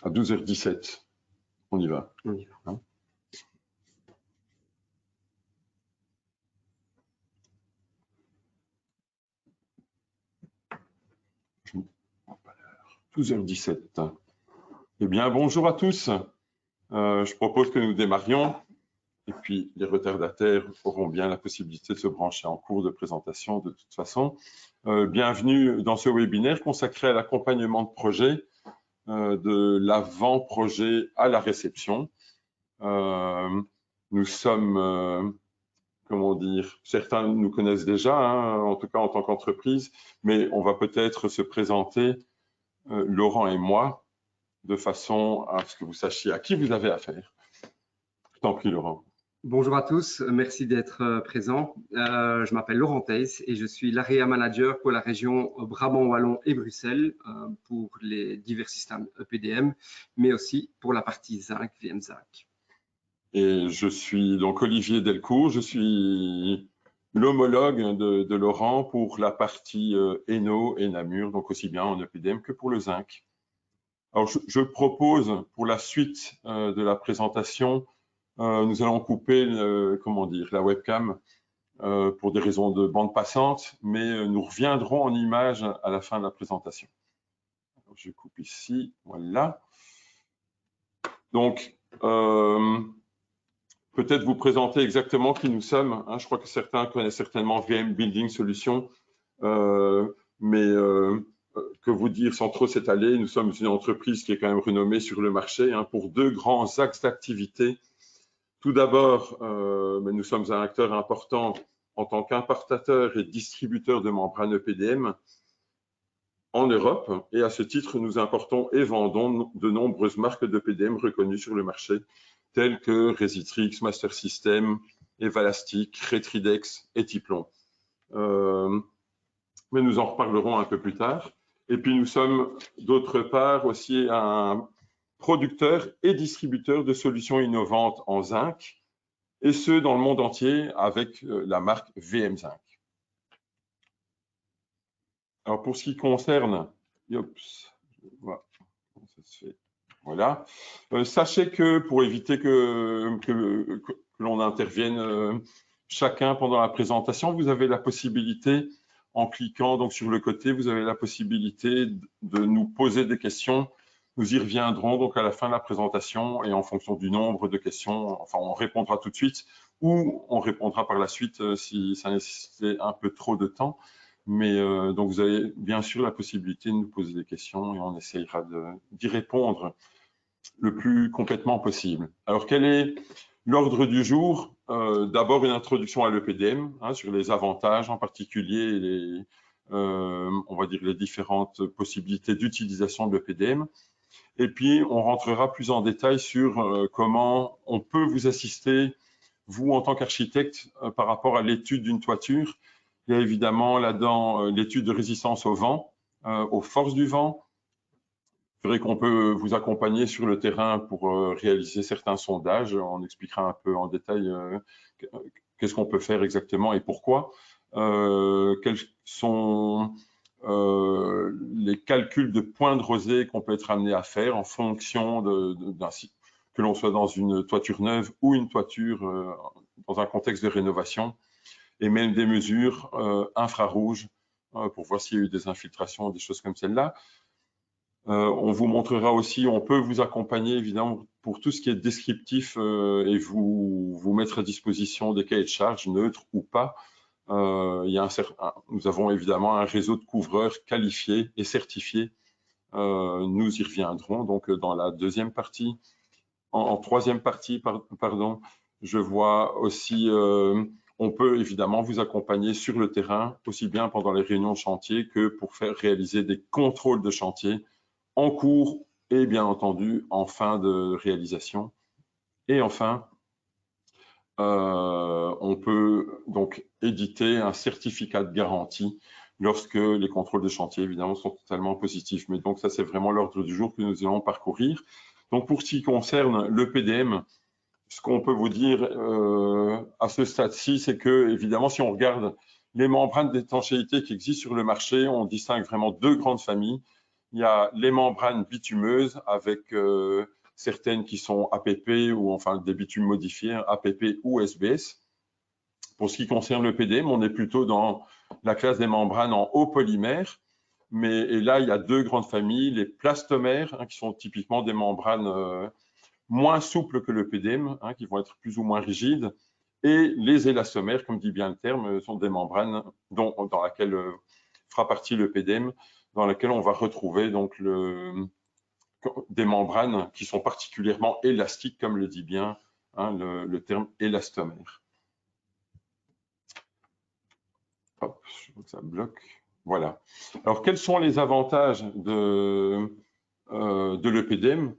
À 12h17, on y va. On y va. Hein? « 12h17. Eh bien, bonjour à tous. Je propose que nous démarrions. Et puis, les retardataires auront bien la possibilité de se brancher en cours de présentation de toute façon. Bienvenue dans ce webinaire consacré à l'accompagnement de projet, de l'avant-projet à la réception. Nous sommes, comment dire, certains nous connaissent déjà, hein, en tout cas en tant qu'entreprise, mais on va peut-être se présenter, Laurent et moi, de façon à ce que vous sachiez à qui vous avez affaire. Je t'en prie, Laurent. Bonjour à tous, merci d'être présents. Je m'appelle Laurent Theiss et je suis l'Area Manager pour la région Brabant Wallon et Bruxelles pour les divers systèmes EPDM, mais aussi pour la partie Zinc, VM Zinc. Et je suis donc Olivier Delcourt, je suis l'homologue de Laurent pour la partie Hainaut et Namur, donc aussi bien en EPDM que pour le Zinc. Alors je propose pour la suite de la présentation, nous allons couper comment dire, la webcam pour des raisons de bande passante, mais nous reviendrons en image à la fin de la présentation. Alors, je coupe ici, voilà. Donc, peut-être vous présenter exactement qui nous sommes. Hein. Je crois que certains connaissent certainement VM Building Solutions, mais que vous dire sans trop s'étaler, nous sommes une entreprise qui est quand même renommée sur le marché hein, pour deux grands axes d'activité. Tout d'abord, nous sommes un acteur important en tant qu'importateur et distributeur de membranes EPDM en Europe. Et à ce titre, nous importons et vendons de nombreuses marques d'EPDM reconnues sur le marché, telles que Resitrix, Master System, Evalastic, Retridex et Typlon. Mais nous en reparlerons un peu plus tard. Et puis nous sommes d'autre part aussi un producteur et distributeur de solutions innovantes en zinc, et ce dans le monde entier avec la marque VM Zinc. Alors pour ce qui concerne, voilà. Sachez que pour éviter que l'on intervienne chacun pendant la présentation, vous avez la possibilité, en cliquant donc sur le côté, vous avez la possibilité de nous poser des questions. Nous y reviendrons donc à la fin de la présentation et en fonction du nombre de questions, enfin on répondra tout de suite ou on répondra par la suite si ça nécessitait un peu trop de temps. Mais donc vous avez bien sûr la possibilité de nous poser des questions et on essayera d'y répondre le plus complètement possible. Alors quel est l'ordre du jour? D'abord une introduction à l'EPDM hein, sur les avantages en particulier, on va dire les différentes possibilités d'utilisation de l'EPDM. Et puis on rentrera plus en détail sur comment on peut vous assister, vous en tant qu'architecte, par rapport à l'étude d'une toiture. Il y a évidemment là-dedans l'étude de résistance au vent, aux forces du vent. C'est vrai qu'on peut vous accompagner sur le terrain pour réaliser certains sondages. On expliquera un peu en détail qu'est-ce qu'on peut faire exactement et pourquoi. Quels sont les calculs de points de rosée qu'on peut être amené à faire en fonction d'un site, que l'on soit dans une toiture neuve ou une toiture dans un contexte de rénovation, et même des mesures infrarouges pour voir s'il y a eu des infiltrations, des choses comme celle-là. On vous montrera aussi, on peut vous accompagner évidemment pour tout ce qui est descriptif et vous mettre à disposition des cahiers de charges neutres ou pas. Nous avons évidemment un réseau de couvreurs qualifiés et certifiés. Nous y reviendrons donc dans la deuxième partie. En troisième partie, pardon, je vois aussi, on peut évidemment vous accompagner sur le terrain, aussi bien pendant les réunions de chantier que pour faire réaliser des contrôles de chantier en cours et bien entendu en fin de réalisation. Et enfin, on peut donc éditer un certificat de garantie lorsque les contrôles de chantier évidemment sont totalement positifs. Mais donc ça c'est vraiment l'ordre du jour que nous allons parcourir. Donc pour ce qui concerne l'EPDM, ce qu'on peut vous dire à ce stade-ci, c'est que évidemment si on regarde les membranes d'étanchéité qui existent sur le marché, on distingue vraiment deux grandes familles. Il y a les membranes bitumeuses avec certaines qui sont APP ou enfin des bitumes modifiés, APP ou SBS. Pour ce qui concerne le PDM, on est plutôt dans la classe des membranes en haut polymère. Et là, il y a deux grandes familles, les plastomères, qui sont typiquement des membranes moins souples que le PDM, qui vont être plus ou moins rigides, et les élastomères, comme dit bien le terme, sont des membranes dans laquelle fera partie le PDM, dans laquelle on va retrouver donc des membranes qui sont particulièrement élastiques, comme le dit bien le terme élastomère. Hop, je vois que ça bloque. Voilà. Alors, quels sont les avantages de l'EPDM?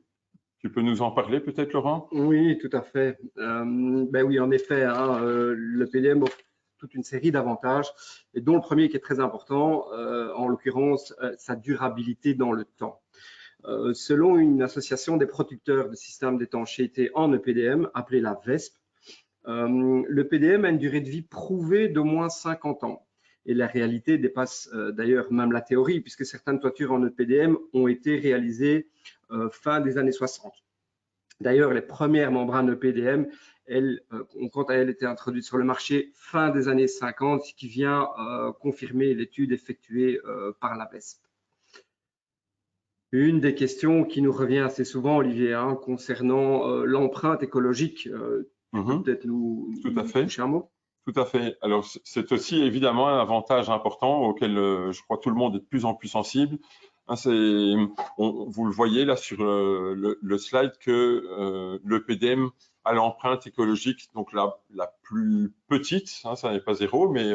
Tu peux nous en parler peut-être, Laurent? Oui, tout à fait. Ben oui, en effet, le PDM offre toute une série d'avantages, et dont le premier qui est très important, en l'occurrence, sa durabilité dans le temps. Selon une association des producteurs de systèmes d'étanchéité en EPDM, appelée la VESP, le PDM a une durée de vie prouvée d'au moins 50 ans. Et la réalité dépasse d'ailleurs même la théorie, puisque certaines toitures en EPDM ont été réalisées fin des années 60. D'ailleurs, les premières membranes EPDM, elles ont quant à elles été introduites sur le marché fin des années 50, ce qui vient confirmer l'étude effectuée par la VESP. Une des questions qui nous revient assez souvent, Olivier, concernant l'empreinte écologique, peut-être nous toucher un mot? Tout à fait. Alors, c'est aussi évidemment un avantage important auquel je crois tout le monde est de plus en plus sensible. Vous le voyez là sur le slide que le PDM a l'empreinte écologique, donc la plus petite, ça n'est pas zéro, mais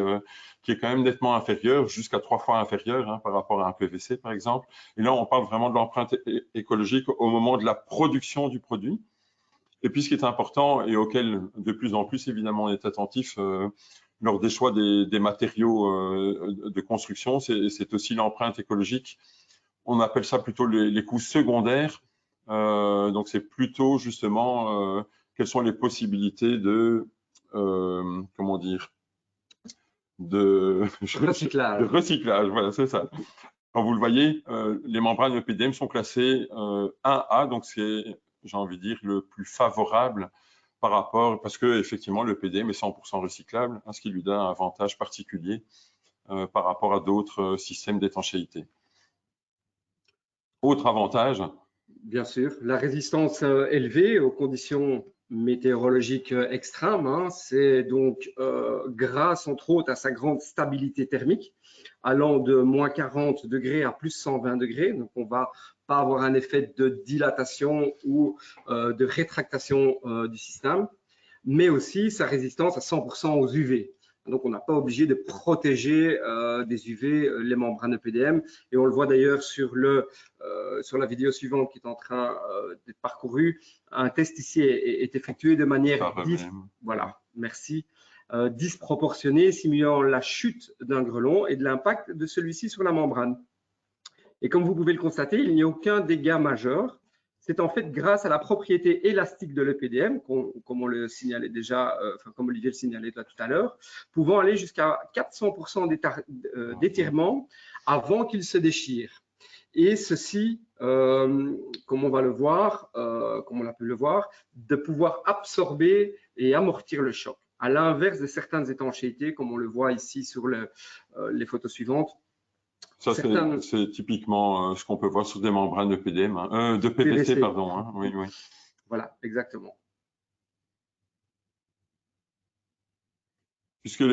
qui est quand même nettement inférieure, jusqu'à 3 fois inférieure par rapport à un PVC par exemple. Et là, on parle vraiment de l'empreinte écologique au moment de la production du produit. Et puis, ce qui est important et auquel de plus en plus, évidemment, on est attentif lors des choix des matériaux de construction, c'est aussi l'empreinte écologique. On appelle ça plutôt les coûts secondaires. Donc, c'est plutôt justement quelles sont les possibilités de, comment dire, de recyclage. De recyclage, voilà, c'est ça. Quand vous le voyez, les membranes EPDM sont classées 1A, donc c'est, j'ai envie de dire, le plus favorable par rapport, parce que effectivement le PDM est 100% recyclable, ce qui lui donne un avantage particulier par rapport à d'autres systèmes d'étanchéité. Autre avantage? Bien sûr, la résistance élevée aux conditions météorologiques extrêmes, c'est donc grâce entre autres à sa grande stabilité thermique, allant de moins 40 degrés à plus 120 degrés. Donc, on va pas avoir un effet de dilatation ou de rétractation du système, mais aussi sa résistance à 100% aux UV. Donc, on n'a pas obligé de protéger des UV les membranes EPDM. Et on le voit d'ailleurs sur la vidéo suivante qui est en train d'être parcourue. Un test ici est effectué de manière disproportionnée, simulant la chute d'un grelon et de l'impact de celui-ci sur la membrane. Et comme vous pouvez le constater, il n'y a aucun dégât majeur. C'est en fait grâce à la propriété élastique de l'EPDM, comme on le signalait déjà, comme Olivier le signalait tout à l'heure, pouvant aller jusqu'à 400% d'étirement avant qu'il se déchire. Et ceci, comme on va le voir, comme on a pu le voir, de pouvoir absorber et amortir le choc. À l'inverse de certaines étanchéités, comme on le voit ici sur les photos suivantes. Ça, c'est typiquement ce qu'on peut voir sur des membranes de PDM, de PVC, pardon. Oui, oui. Voilà, exactement. Puisque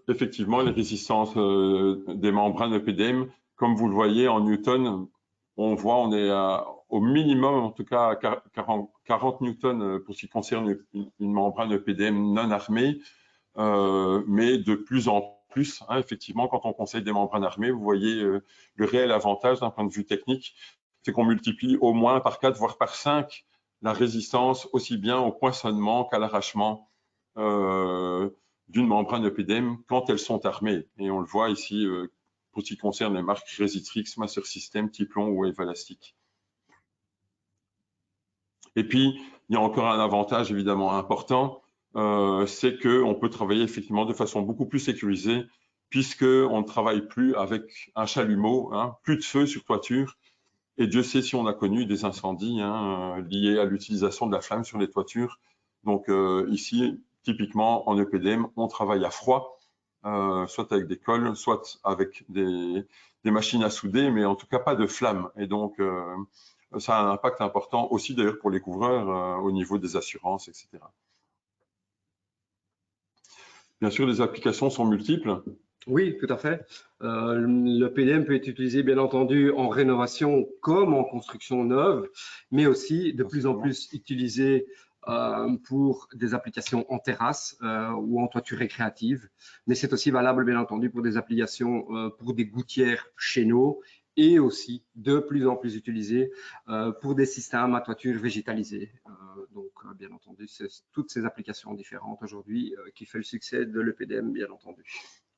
effectivement, les résistances des membranes EPDM, comme vous le voyez en newton, on est au minimum, en tout cas, à 40 newtons pour ce qui concerne une membrane EPDM non armée, mais de plus en plus, effectivement, quand on conseille des membranes armées, vous voyez le réel avantage d'un point de vue technique, c'est qu'on multiplie au moins par 4, voire par 5 la résistance, aussi bien au poinçonnement qu'à l'arrachement d'une membrane EPDM quand elles sont armées. Et on le voit ici pour ce qui concerne les marques Resistrix, Master System, Typlon ou Evalastic. Et puis, il y a encore un avantage évidemment important, c'est qu'on peut travailler effectivement de façon beaucoup plus sécurisée puisqu'on ne travaille plus avec un chalumeau, hein, plus de feu sur toiture. Et Dieu sait si on a connu des incendies liés à l'utilisation de la flamme sur les toitures. Donc ici, typiquement en EPDM, on travaille à froid, soit avec des cols, soit avec des machines à souder, mais en tout cas pas de flamme. Et donc ça a un impact important aussi d'ailleurs pour les couvreurs au niveau des assurances, etc. Bien sûr, les applications sont multiples. Oui, tout à fait. Le PDM peut être utilisé, bien entendu, en rénovation comme en construction neuve, mais aussi de plus en plus utilisé pour des applications en terrasse ou en toiture récréative. Mais c'est aussi valable, bien entendu, pour des applications pour des gouttières chez nous et aussi de plus en plus utilisé pour des systèmes à toiture végétalisée. Donc, bien entendu, c'est toutes ces applications différentes aujourd'hui qui fait le succès de l'EPDM, bien entendu.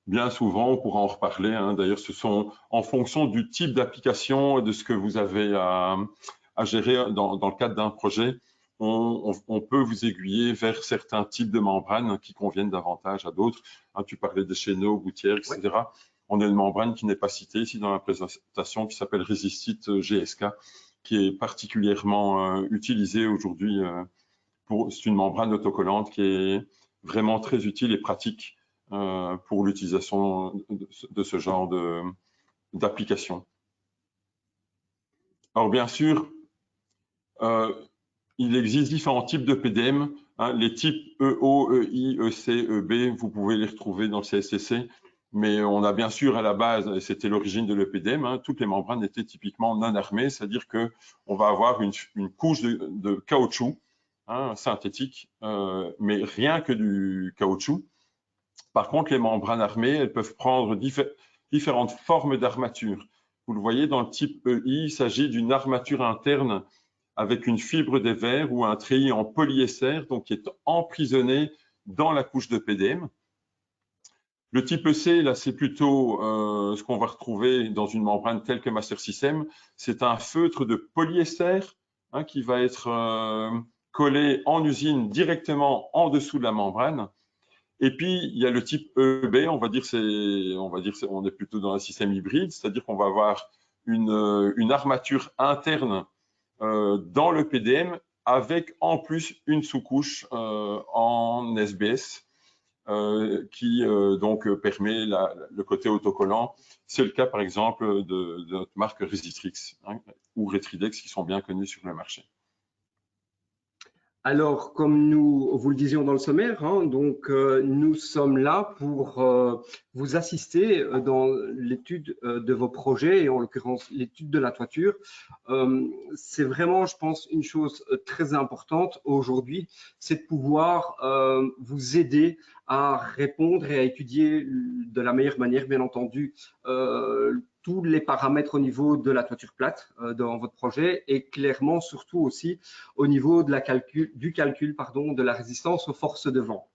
Bien souvent, on pourra en reparler. Hein. D'ailleurs, ce sont en fonction du type d'application et de ce que vous avez à gérer dans le cadre d'un projet, on peut vous aiguiller vers certains types de membranes qui conviennent davantage à d'autres. Hein, tu parlais des chéneaux, gouttières, etc. Oui. On a une membrane qui n'est pas citée ici dans la présentation qui s'appelle Resistit GSK, qui est particulièrement utilisée aujourd'hui. C'est une membrane autocollante qui est vraiment très utile et pratique pour l'utilisation de ce genre d'application. Alors bien sûr, il existe différents types de PDM. Hein, les types EO, EI, EC, EB, vous pouvez les retrouver dans le CSCC, mais on a bien sûr à la base, et c'était l'origine de l'EPDM, hein, toutes les membranes étaient typiquement non armées, c'est-à-dire qu'on va avoir une couche de caoutchouc hein, synthétique, mais rien que du caoutchouc. Par contre, les membranes armées, elles peuvent prendre différentes formes d'armature. Vous le voyez, dans le type EI, il s'agit d'une armature interne avec une fibre de verre ou un treillis en polyester, donc qui est emprisonné dans la couche de PDM. Le type EC, là, c'est plutôt ce qu'on va retrouver dans une membrane telle que Master System. C'est un feutre de polyester hein, qui va être collé en usine directement en dessous de la membrane. Et puis, il y a le type EB, on est plutôt dans un système hybride, c'est-à-dire qu'on va avoir une armature interne dans le PDM avec en plus une sous-couche en SBS qui donc permet le côté autocollant. C'est le cas par exemple de notre marque Resistrix hein, ou Retridex qui sont bien connus sur le marché. Alors, comme nous vous le disions dans le sommaire, hein, donc nous sommes là pour vous assister dans l'étude de vos projets et en l'occurrence l'étude de la toiture. C'est vraiment, je pense, une chose très importante aujourd'hui, c'est de pouvoir vous aider à répondre et à étudier de la meilleure manière, bien entendu, tous les paramètres au niveau de la toiture plate dans votre projet et clairement surtout aussi au niveau de du calcul de la résistance aux forces de vent.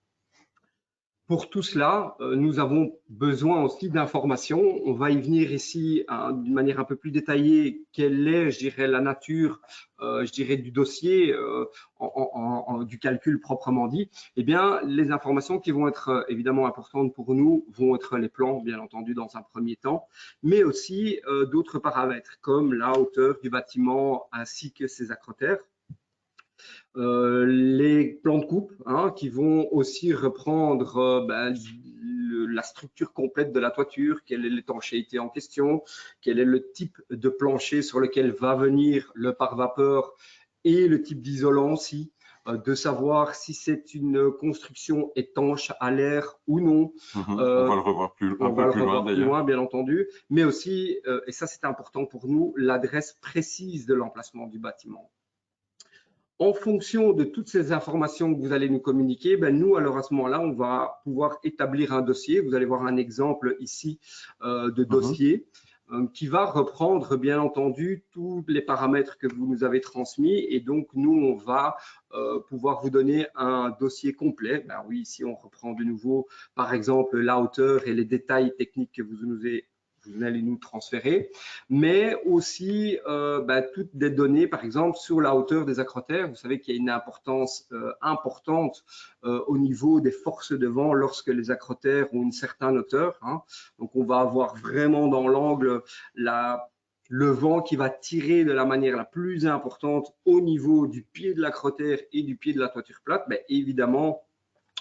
Pour tout cela, nous avons besoin aussi d'informations. On va y venir ici d'une manière un peu plus détaillée. Quelle est, je dirais, la nature, du dossier, du calcul proprement dit. Eh bien, les informations qui vont être évidemment importantes pour nous vont être les plans, bien entendu, dans un premier temps, mais aussi d'autres paramètres comme la hauteur du bâtiment ainsi que ses acrotères. Les plans de coupe hein, qui vont aussi reprendre la structure complète de la toiture, quelle est l'étanchéité en question, quel est le type de plancher sur lequel va venir le pare-vapeur et le type d'isolant aussi, de savoir si c'est une construction étanche à l'air ou non. On va le revoir un peu plus loin d'ailleurs. Bien entendu, mais aussi, et ça c'est important pour nous, l'adresse précise de l'emplacement du bâtiment. En fonction de toutes ces informations que vous allez nous communiquer, nous, alors à ce moment-là, on va pouvoir établir un dossier. Vous allez voir un exemple ici de dossier qui va reprendre, bien entendu, tous les paramètres que vous nous avez transmis. Et donc, nous, on va pouvoir vous donner un dossier complet. Oui, ici, on reprend de nouveau, par exemple, la hauteur et les détails techniques que vous vous allez nous transférer, mais aussi toutes des données, par exemple, sur la hauteur des acrotères. Vous savez qu'il y a une importance importante au niveau des forces de vent lorsque les acrotères ont une certaine hauteur, hein. Donc, on va avoir vraiment dans l'angle le vent qui va tirer de la manière la plus importante au niveau du pied de l'acrotère et du pied de la toiture plate. Mais évidemment,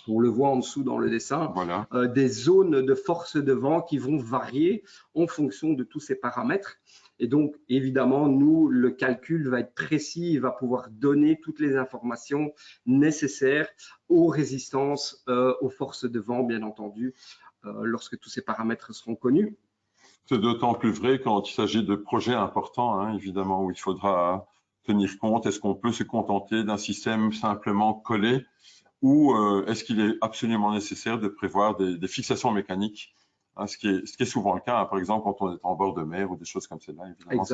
on le voit en dessous dans le dessin, voilà. des zones de force de vent qui vont varier en fonction de tous ces paramètres. Et donc, évidemment, nous, le calcul va être précis, il va pouvoir donner toutes les informations nécessaires aux résistances, aux forces de vent, bien entendu, lorsque tous ces paramètres seront connus. C'est d'autant plus vrai quand il s'agit de projets importants, hein, évidemment, où il faudra tenir compte. Est-ce qu'on peut se contenter d'un système simplement collé ou est-ce qu'il est absolument nécessaire de prévoir des fixations mécaniques, hein, ce qui est souvent le cas, hein, par exemple, quand on est en bord de mer ou des choses comme celle-là, évidemment,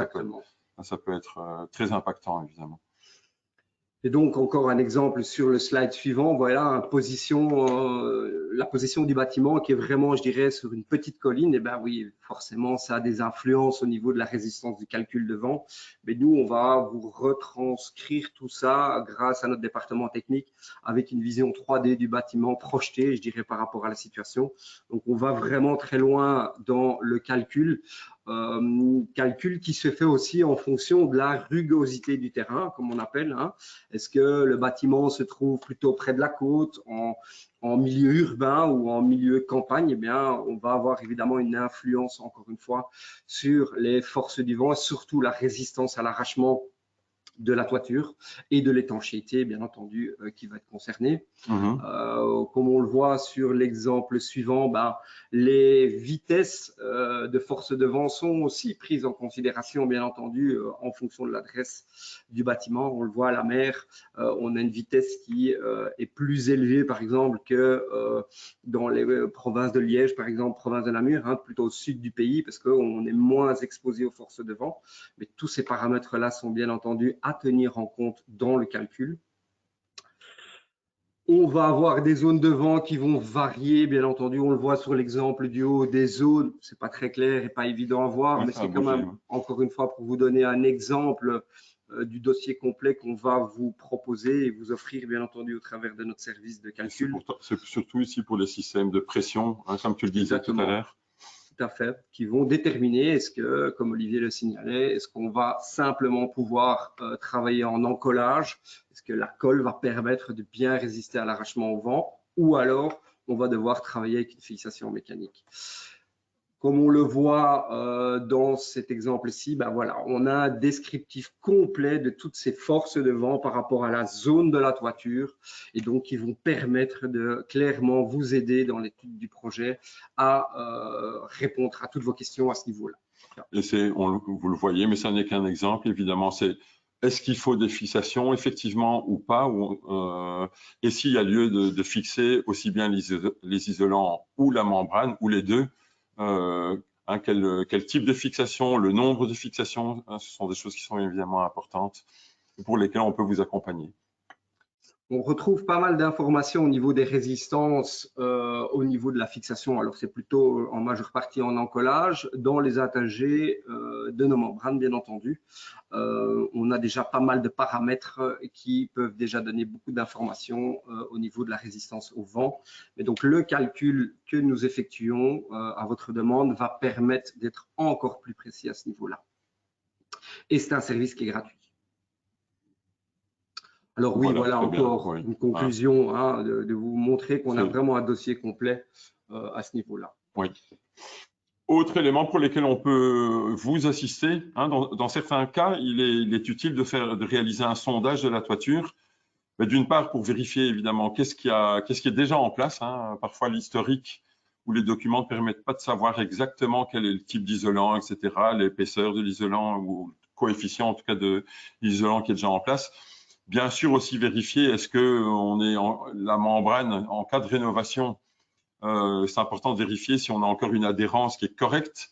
ça peut être très impactant, évidemment. Et donc, encore un exemple sur le slide suivant, voilà la position du bâtiment qui est vraiment, je dirais, sur une petite colline. Et ben oui, forcément, ça a des influences au niveau de la résistance du calcul de vent. Mais nous, on va vous retranscrire tout ça grâce à notre département technique avec une vision 3D du bâtiment projetée, je dirais, par rapport à la situation. Donc, on va vraiment très loin dans le calcul. Calcul qui se fait aussi en fonction de la rugosité du terrain, comme on appelle, hein. Est-ce que le bâtiment se trouve plutôt près de la côte, en milieu urbain ou en milieu campagne? Eh bien, on va avoir évidemment une influence, encore une fois, sur les forces du vent et surtout la résistance à l'arrachement de la toiture et de l'étanchéité, bien entendu, qui va être concernée. Comme on le voit sur l'exemple suivant, les vitesses de force de vent sont aussi prises en considération, bien entendu, en fonction de l'adresse du bâtiment. On le voit à la mer, on a une vitesse qui est plus élevée, par exemple, que dans les provinces de Liège, par exemple, province de Namur, hein, plutôt au sud du pays, parce qu'on est moins exposé aux forces de vent. Mais tous ces paramètres-là sont bien entendu à tenir en compte dans le calcul. On va avoir des zones de vent qui vont varier, bien entendu. On le voit sur l'exemple du haut des zones. C'est pas très clair et pas évident à voir, Oui, mais c'est quand même, encore une fois, pour vous donner un exemple du dossier complet qu'on va vous proposer et vous offrir, bien entendu, au travers de notre service de calcul. C'est surtout ici pour les systèmes de pression, hein, comme tu le disais tout à l'heure. Tout à fait, qui vont déterminer est-ce que, comme Olivier le signalait, est-ce qu'on va simplement pouvoir travailler en encollage, est-ce que la colle va permettre de bien résister à l'arrachement au vent, ou alors on va devoir travailler avec une fixation mécanique. Comme on le voit dans cet exemple-ci, voilà, on a un descriptif complet de toutes ces forces de vent par rapport à la zone de la toiture et donc qui vont permettre de clairement vous aider dans l'étude du projet à répondre à toutes vos questions à ce niveau-là. Et vous le voyez, mais ça n'est qu'un exemple. Évidemment, c'est est-ce qu'il faut des fixations, effectivement, ou pas, et s'il y a lieu de fixer aussi bien les isolants ou la membrane, ou les deux, quel type de fixation, le nombre de fixations, hein, ce sont des choses qui sont évidemment importantes pour lesquelles on peut vous accompagner. On retrouve pas mal d'informations au niveau des résistances, au niveau de la fixation. Alors, c'est plutôt en majeure partie en encollage, dans les attachés de nos membranes, bien entendu. On a déjà pas mal de paramètres qui peuvent déjà donner beaucoup d'informations au niveau de la résistance au vent. Et donc, le calcul que nous effectuons à votre demande va permettre d'être encore plus précis à ce niveau-là. Et c'est un service qui est gratuit. Alors oui, voilà encore une conclusion, hein, de vous montrer qu'on a vraiment un dossier complet à ce niveau-là. Oui. Autre élément pour lesquels on peut vous assister, hein, dans certains cas, il est utile de réaliser un sondage de la toiture, mais d'une part pour vérifier évidemment qu'est-ce qui est déjà en place, hein. Parfois l'historique ou les documents ne permettent pas de savoir exactement quel est le type d'isolant, etc., l'épaisseur de l'isolant ou le coefficient en tout cas de l'isolant qui est déjà en place. Bien sûr aussi vérifier est-ce que la membrane en cas de rénovation, c'est important de vérifier si on a encore une adhérence qui est correcte,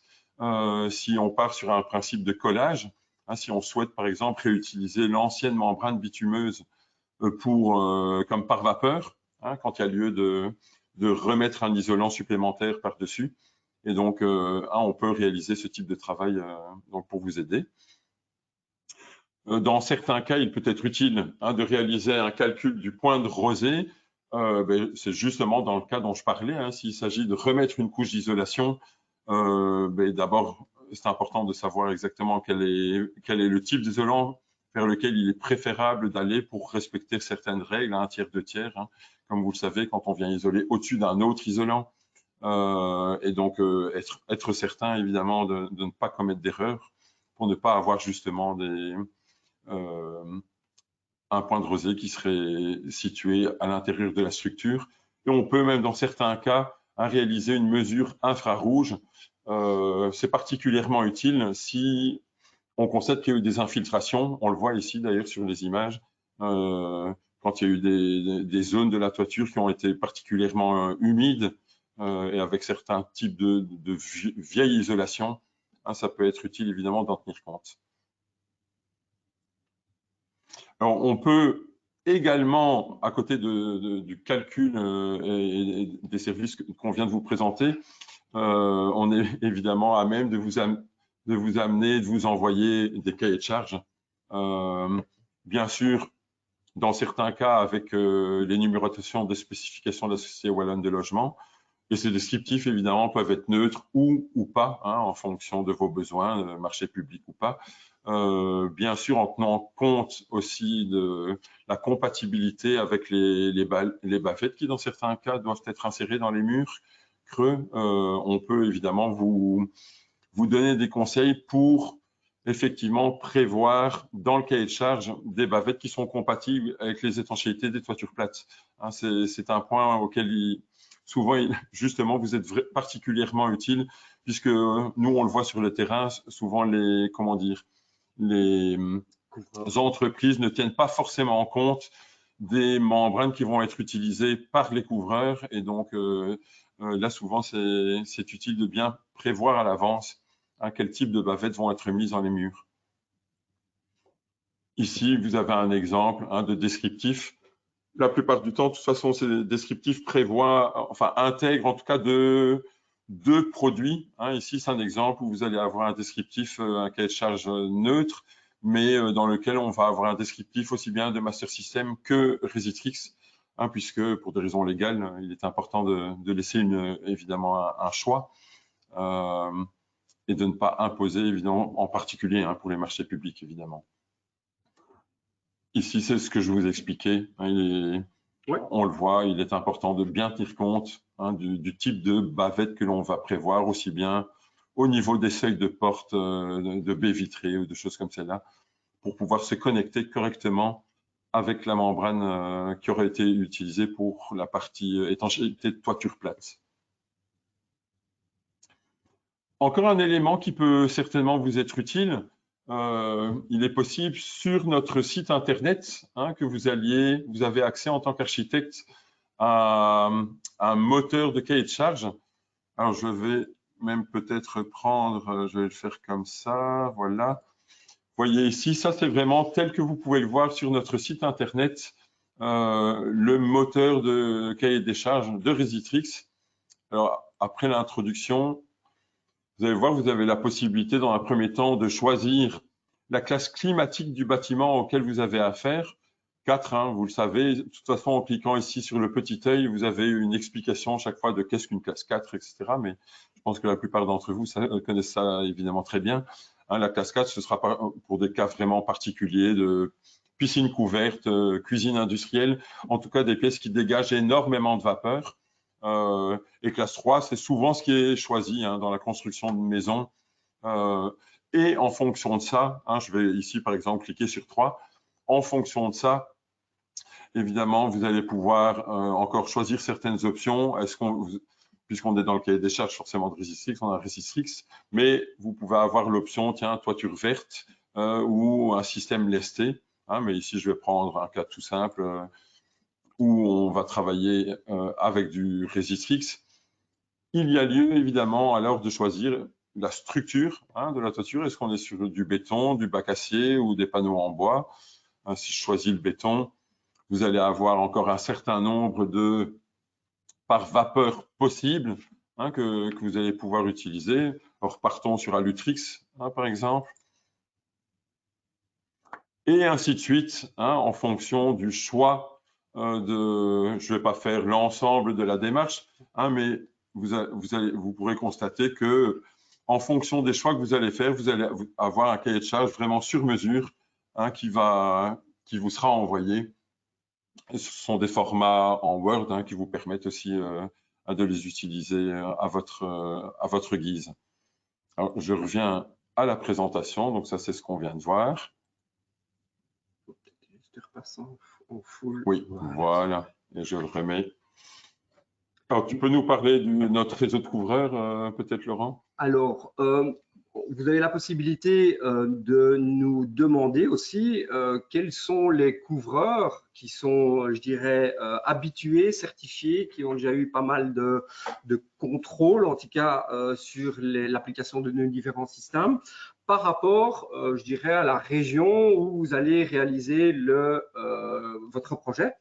si on part sur un principe de collage, hein, si on souhaite par exemple réutiliser l'ancienne membrane bitumeuse comme par vapeur, hein, quand il y a lieu de remettre un isolant supplémentaire par-dessus. Et donc, on peut réaliser ce type de travail donc pour vous aider. Dans certains cas, il peut être utile de réaliser un calcul du point de rosée. C'est justement dans le cas dont je parlais. S'il s'agit de remettre une couche d'isolation, d'abord, c'est important de savoir exactement quel est le type d'isolant vers lequel il est préférable d'aller pour respecter certaines règles, un tiers, 2 tiers. Comme vous le savez, quand on vient isoler au-dessus d'un autre isolant, et donc être certain évidemment de ne pas commettre d'erreur pour ne pas avoir justement un point de rosée qui serait situé à l'intérieur de la structure. Et on peut même dans certains cas réaliser une mesure infrarouge. C'est particulièrement utile si on constate qu'il y a eu des infiltrations. On le voit ici d'ailleurs sur les images. Quand il y a eu des zones de la toiture qui ont été particulièrement humides et avec certains types de vieille isolation, ça peut être utile évidemment d'en tenir compte. Alors, on peut également, à côté du calcul et des services qu'on vient de vous présenter, on est évidemment à même de vous amener, de vous envoyer des cahiers de charges. Bien sûr, dans certains cas, avec les numérotations des spécifications de la Société Wallonne de Logement. Et ces descriptifs, évidemment, peuvent être neutres ou pas, en fonction de vos besoins, marché public ou pas. Bien sûr, en tenant compte aussi de la compatibilité avec les bavettes qui, dans certains cas, doivent être insérées dans les murs creux. On peut évidemment vous donner des conseils pour effectivement prévoir dans le cahier de charge des bavettes qui sont compatibles avec les étanchéités des toitures plates. C'est un point auquel souvent, justement, vous êtes particulièrement utile puisque nous, on le voit sur le terrain, souvent les entreprises ne tiennent pas forcément compte des membranes qui vont être utilisées par les couvreurs. Et donc, là, souvent, c'est utile de bien prévoir à l'avance quel type de bavettes vont être mises dans les murs. Ici, vous avez un exemple de descriptif. La plupart du temps, de toute façon, ces descriptifs intègrent en tout cas deux produits. Ici, c'est un exemple où vous allez avoir un descriptif, un cahier de charge neutre, mais dans lequel on va avoir un descriptif aussi bien de Master System que Resitrix, puisque pour des raisons légales, il est important de laisser évidemment un choix et de ne pas imposer, évidemment, en particulier pour les marchés publics, évidemment. Ici, c'est ce que je vous expliquais. On le voit, il est important de bien tenir compte du type de bavette que l'on va prévoir, aussi bien au niveau des seuils de porte, de baies vitrées ou de choses comme celle-là, pour pouvoir se connecter correctement avec la membrane qui aurait été utilisée pour la partie étanchéité de toiture plate. Encore un élément qui peut certainement vous être utile, il est possible sur notre site internet que vous avez accès en tant qu'architecte à un moteur de cahier de charge. Alors je vais même peut-être je vais le faire comme ça, voilà. Vous voyez ici, ça c'est vraiment tel que vous pouvez le voir sur notre site internet, le moteur de cahier des charges de Resitrix. Alors après l'introduction, vous allez voir, vous avez la possibilité dans un premier temps de choisir la classe climatique du bâtiment auquel vous avez affaire. 4, vous le savez. De toute façon, en cliquant ici sur le petit œil, vous avez une explication chaque fois de qu'est-ce qu'une classe 4, etc. Mais je pense que la plupart d'entre vous connaissent ça évidemment très bien. La classe 4, ce sera pour des cas vraiment particuliers de piscine couverte, cuisine industrielle, en tout cas des pièces qui dégagent énormément de vapeur. Et classe 3, c'est souvent ce qui est choisi dans la construction d'une maison. Et en fonction de ça, je vais ici par exemple cliquer sur 3. En fonction de ça, évidemment, vous allez pouvoir encore choisir certaines options. Puisqu'on est dans le cahier des charges forcément de Resistrix, on a Resistrix, mais vous pouvez avoir l'option, toiture verte ou un système lesté. Mais ici, je vais prendre un cas tout simple où on va travailler avec du Resistrix. Il y a lieu, évidemment, alors de choisir la structure de la toiture. Est-ce qu'on est sur du béton, du bac acier ou des panneaux en bois? Si je choisis le béton, vous allez avoir encore un certain nombre de par vapeur possible que vous allez pouvoir utiliser. Alors, partons sur Alutrix, par exemple. Et ainsi de suite, en fonction du choix je ne vais pas faire l'ensemble de la démarche, mais vous pourrez constater que en fonction des choix que vous allez faire, vous allez avoir un cahier de charge vraiment sur mesure qui vous sera envoyé. Ce sont des formats en Word qui vous permettent aussi de les utiliser à votre guise. Alors, je reviens à la présentation. Donc, ça, c'est ce qu'on vient de voir. En full. Oui, voilà. Et je le remets. Alors, tu peux nous parler de notre réseau de couvreurs, peut-être, Laurent? Alors, vous avez la possibilité de nous demander aussi quels sont les couvreurs qui sont, je dirais, habitués, certifiés, qui ont déjà eu pas mal de contrôles, en tout cas sur l'application de nos différents systèmes, par rapport, je dirais, à la région où vous allez réaliser votre projet.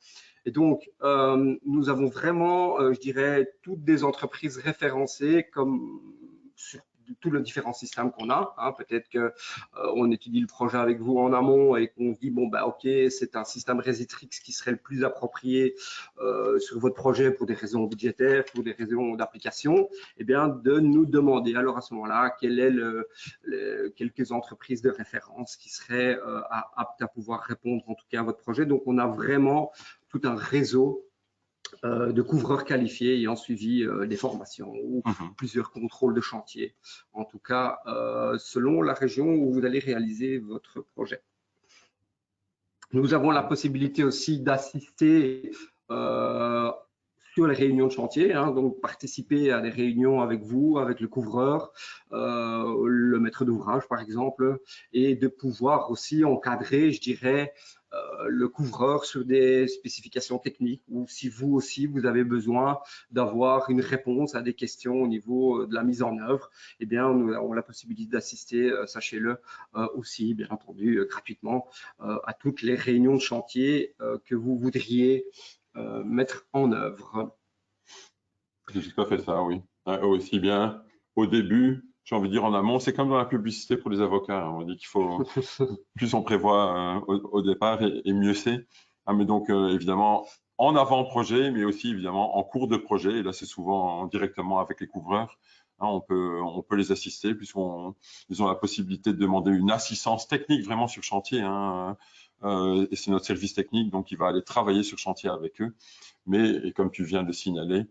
Et donc, nous avons vraiment, je dirais, toutes des entreprises référencées comme sur tous les différents systèmes qu'on a. Peut-être qu'on étudie le projet avec vous en amont et qu'on se dit, bon, bah, OK, c'est un système Resitrix qui serait le plus approprié sur votre projet pour des raisons budgétaires, pour des raisons d'application, eh bien, de nous demander alors à ce moment-là quelles est quelques entreprises de référence qui seraient aptes à pouvoir répondre en tout cas à votre projet. Donc, on a vraiment tout un réseau de couvreurs qualifiés ayant suivi des formations ou plusieurs contrôles de chantier, en tout cas selon la région où vous allez réaliser votre projet. Nous avons la possibilité aussi d'assister sur les réunions de chantier, donc participer à des réunions avec vous, avec le couvreur, le maître d'ouvrage par exemple, et de pouvoir aussi encadrer, je dirais, le couvreur sur des spécifications techniques ou si vous aussi vous avez besoin d'avoir une réponse à des questions au niveau de la mise en œuvre, eh bien nous avons la possibilité d'assister, sachez-le, aussi bien entendu gratuitement à toutes les réunions de chantier que vous voudriez mettre en œuvre. C'est tout à fait ça, oui. Aussi bien au début, j'ai envie de dire en amont, c'est comme dans la publicité pour les avocats. On dit qu'il faut, plus on prévoit au départ et mieux c'est. Mais donc, évidemment, en avant-projet, mais aussi évidemment en cours de projet. Et là, c'est souvent directement avec les couvreurs. On peut les assister puisqu'ils ont la possibilité de demander une assistance technique vraiment sur chantier. Et c'est notre service technique, donc il va aller travailler sur chantier avec eux. Et comme tu viens de le signaler,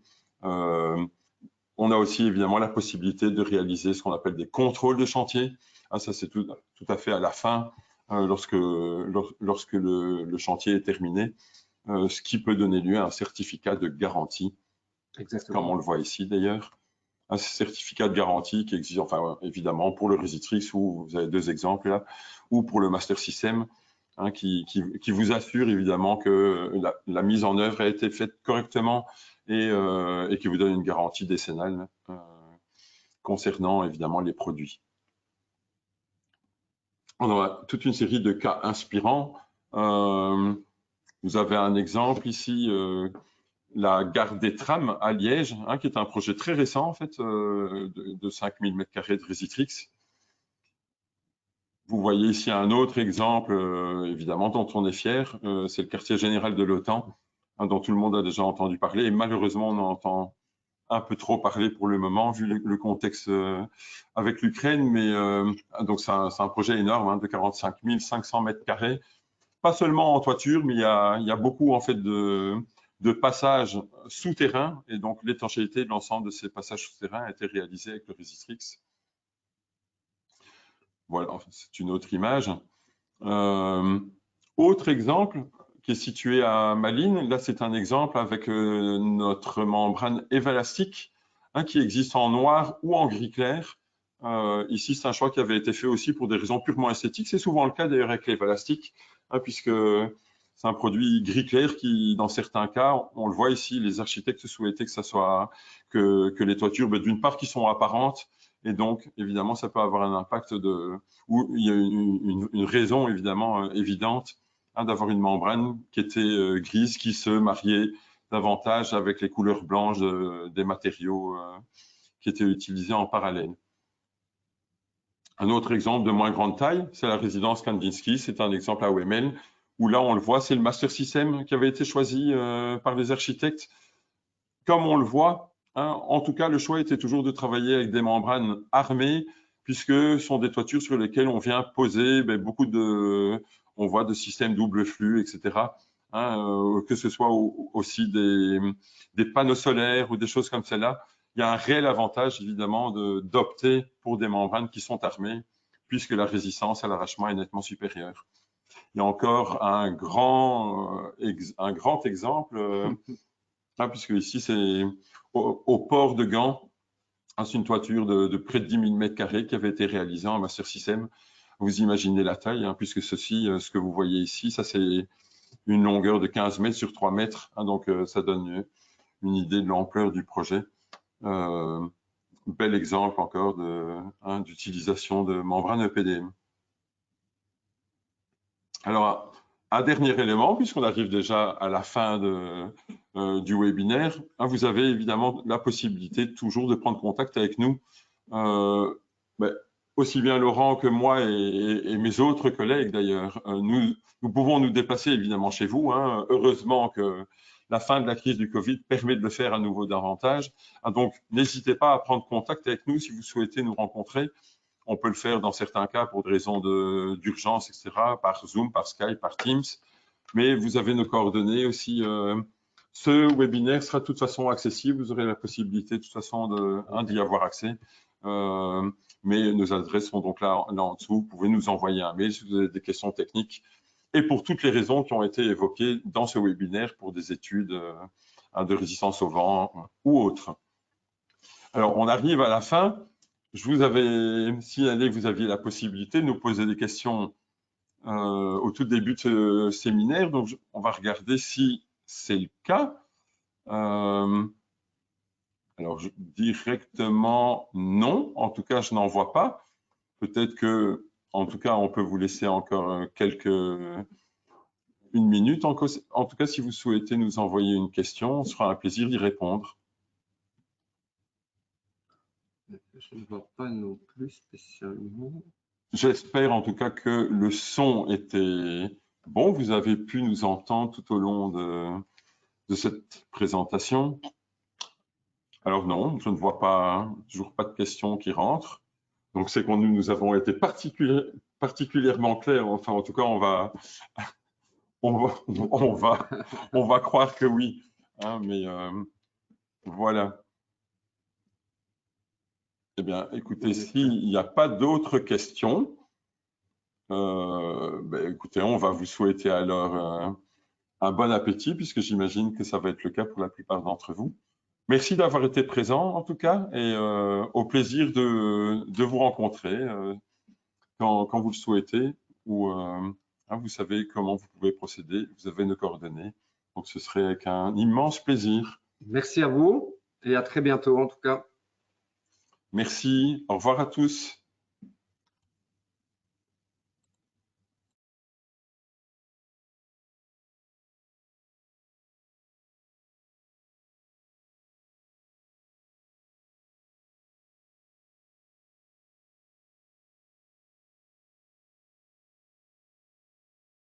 on a aussi évidemment la possibilité de réaliser ce qu'on appelle des contrôles de chantier. Ça, c'est tout à fait à la fin, lorsque le chantier est terminé, ce qui peut donner lieu à un certificat de garantie. Exactement. Comme on le voit ici d'ailleurs. Un certificat de garantie qui existe, enfin évidemment pour le Resitrix, où vous avez deux exemples là, ou pour le Master System, qui vous assure évidemment que la mise en œuvre a été faite correctement et qui vous donne une garantie décennale concernant évidemment les produits. On a toute une série de cas inspirants. Vous avez un exemple ici, la gare des trams à Liège, qui est un projet très récent en fait, de 5000 m² de Resitrix. Vous voyez ici un autre exemple, évidemment, dont on est fier, c'est le quartier général de l'OTAN, dont tout le monde a déjà entendu parler. Et malheureusement, on en entend un peu trop parler pour le moment, vu le contexte avec l'Ukraine. Mais donc, c'est un projet énorme de 45 500 m². Pas seulement en toiture, mais il y a beaucoup en fait de passages souterrains. Et donc, l'étanchéité de l'ensemble de ces passages souterrains a été réalisée avec le Resitrix. Voilà, c'est une autre image. Autre exemple qui est situé à Malines, là c'est un exemple avec notre membrane Evalastic qui existe en noir ou en gris clair. Ici c'est un choix qui avait été fait aussi pour des raisons purement esthétiques. C'est souvent le cas d'ailleurs avec l'Evalastic, puisque c'est un produit gris clair qui, dans certains cas, on le voit ici, les architectes souhaitaient que ça soit que les toitures, d'une part, qui sont apparentes. Et donc, évidemment, ça peut avoir un impact où il y a une raison, évidemment, évidente d'avoir une membrane qui était grise, qui se mariait davantage avec les couleurs blanches des matériaux qui étaient utilisés en parallèle. Un autre exemple de moins grande taille, c'est la résidence Kandinsky. C'est un exemple à OML où là, on le voit, c'est le master system qui avait été choisi par les architectes. Comme on le voit, hein, en tout cas, le choix était toujours de travailler avec des membranes armées, puisque ce sont des toitures sur lesquelles on vient poser beaucoup on voit de systèmes double flux, etc. Hein, que ce soit aussi des panneaux solaires ou des choses comme celle-là. Il y a un réel avantage, évidemment, d'opter pour des membranes qui sont armées, puisque la résistance à l'arrachement est nettement supérieure. Il y a encore un grand exemple, puisque ici, c'est au port de Gand. C'est une toiture de près de 10 000 m² qui avait été réalisée en master system. Vous imaginez la taille, puisque ceci, ce que vous voyez ici, ça c'est une longueur de 15 mètres sur 3 mètres. Donc, ça donne une idée de l'ampleur du projet. Bel exemple encore d'utilisation de membrane EPDM. Alors, un dernier élément, puisqu'on arrive déjà à la fin du webinaire, vous avez évidemment la possibilité toujours de prendre contact avec nous. Aussi bien Laurent que moi et mes autres collègues d'ailleurs. Nous pouvons nous déplacer évidemment chez vous. Heureusement que la fin de la crise du Covid permet de le faire à nouveau davantage. Donc, n'hésitez pas à prendre contact avec nous si vous souhaitez nous rencontrer. On peut le faire dans certains cas pour des raisons d'urgence, etc., par Zoom, par Skype, par Teams. Mais vous avez nos coordonnées aussi. Ce webinaire sera de toute façon accessible. Vous aurez la possibilité de toute façon d'y avoir accès. Mais nos adresses sont donc là en dessous. Vous pouvez nous envoyer un mail si vous avez des questions techniques. Et pour toutes les raisons qui ont été évoquées dans ce webinaire pour des études de résistance au vent ou autres. Alors, on arrive à la fin. Je vous avais signalé que vous aviez la possibilité de nous poser des questions au tout début de ce séminaire. Donc, on va regarder si c'est le cas. Alors, directement, non. En tout cas, je n'en vois pas. Peut-être que, en tout cas, on peut vous laisser encore une minute. En tout cas, si vous souhaitez nous envoyer une question, ce sera un plaisir d'y répondre. Je ne vois pas non plus spécialement. J'espère en tout cas que le son était bon. Vous avez pu nous entendre tout au long de cette présentation. Alors non, je ne vois pas, toujours pas de questions qui rentrent. Donc c'est que nous avons été particulièrement clairs. Enfin, en tout cas, on va croire que oui. Mais voilà. Eh bien, écoutez, s'il n'y a pas d'autres questions, écoutez, on va vous souhaiter alors un bon appétit, puisque j'imagine que ça va être le cas pour la plupart d'entre vous. Merci d'avoir été présent, en tout cas, et au plaisir de vous rencontrer quand vous le souhaitez, ou vous savez comment vous pouvez procéder, vous avez nos coordonnées. Donc, ce serait avec un immense plaisir. Merci à vous et à très bientôt, en tout cas. Merci, au revoir à tous.